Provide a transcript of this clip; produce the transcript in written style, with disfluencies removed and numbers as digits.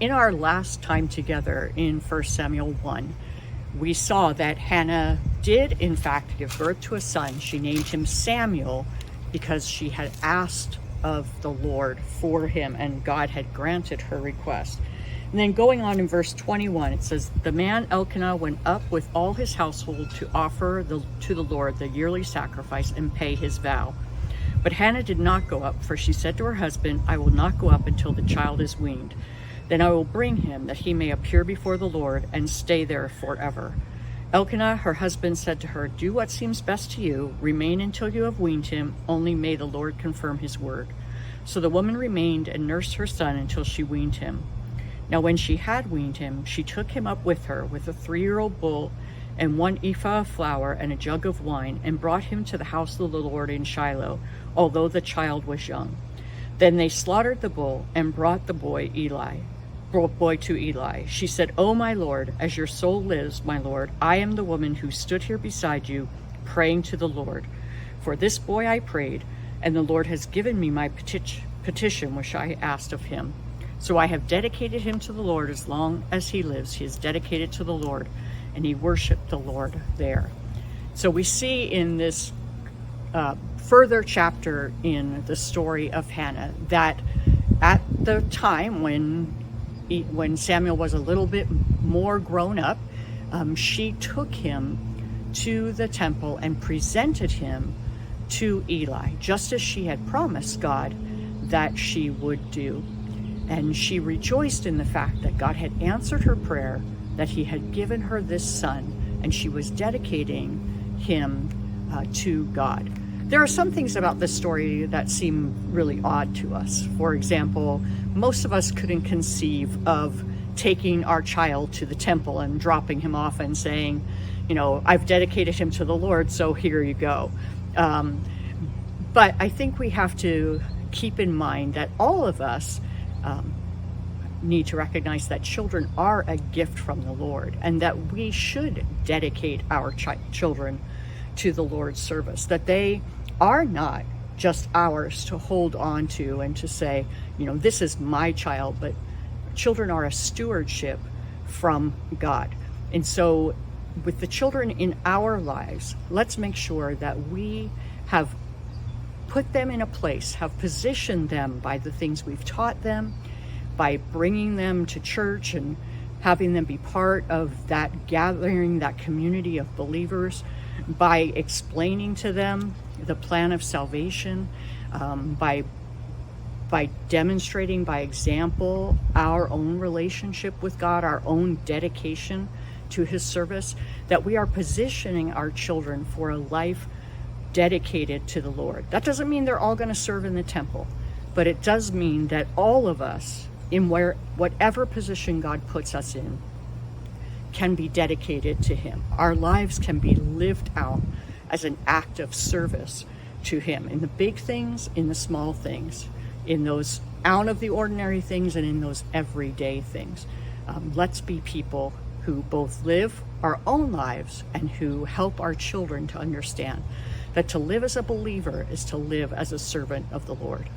in our last time together in 1 Samuel 1, we saw that Hannah did in fact give birth to a son. She named him Samuel because she had asked of the Lord for him, and God had granted her request. And then going on in verse 21, it says, the man Elkanah went up with all his household to offer to the Lord the yearly sacrifice and pay his vow. But Hannah did not go up, for she said to her husband, I will not go up until the child is weaned. Then I will bring him, that he may appear before the Lord and stay there forever. Elkanah, her husband, said to her, do what seems best to you. Remain until you have weaned him. Only may the Lord confirm his word. So the woman remained and nursed her son until she weaned him. Now when she had weaned him, she took him up with her with a 3-year-old bull and 1 ephah of flour and a jug of wine, and brought him to the house of the Lord in Shiloh, although the child was young. Then they slaughtered the bull and brought the boy to Eli. She said, O my Lord, as your soul lives, my Lord, I am the woman who stood here beside you, praying to the Lord. For this boy I prayed, and the Lord has given me my petition which I asked of him. So I have dedicated him to the Lord. As long as he lives, he is dedicated to the Lord. And he worshiped the Lord there. So we see in this further chapter in the story of Hannah that at the time when Samuel was a little bit more grown up, she took him to the temple and presented him to Eli, just as she had promised God that she would do. And she rejoiced in the fact that God had answered her prayer, that he had given her this son, and she was dedicating him to God. There are some things about this story that seem really odd to us. For example, most of us couldn't conceive of taking our child to the temple and dropping him off and saying, I've dedicated him to the Lord, so here you go. But I think we have to keep in mind that all of us need to recognize that children are a gift from the Lord, and that we should dedicate our children to the Lord's service, that they are not just ours to hold on to and to say, this is my child, but children are a stewardship from God. And so with the children in our lives, let's make sure that we have put them in a place, have positioned them by the things we've taught them, by bringing them to church and having them be part of that gathering, that community of believers, by explaining to them the plan of salvation, by demonstrating by example our own relationship with God, our own dedication to his service, that we are positioning our children for a life dedicated to the Lord. That doesn't mean they're all going to serve in the temple, but it does mean that all of us, in whatever position God puts us in, can be dedicated to him. Our lives can be lived out as an act of service to him, in the big things, in the small things, in those out of the ordinary things, and in those everyday things. Let's be people who both live our own lives and who help our children to understand that to live as a believer is to live as a servant of the Lord.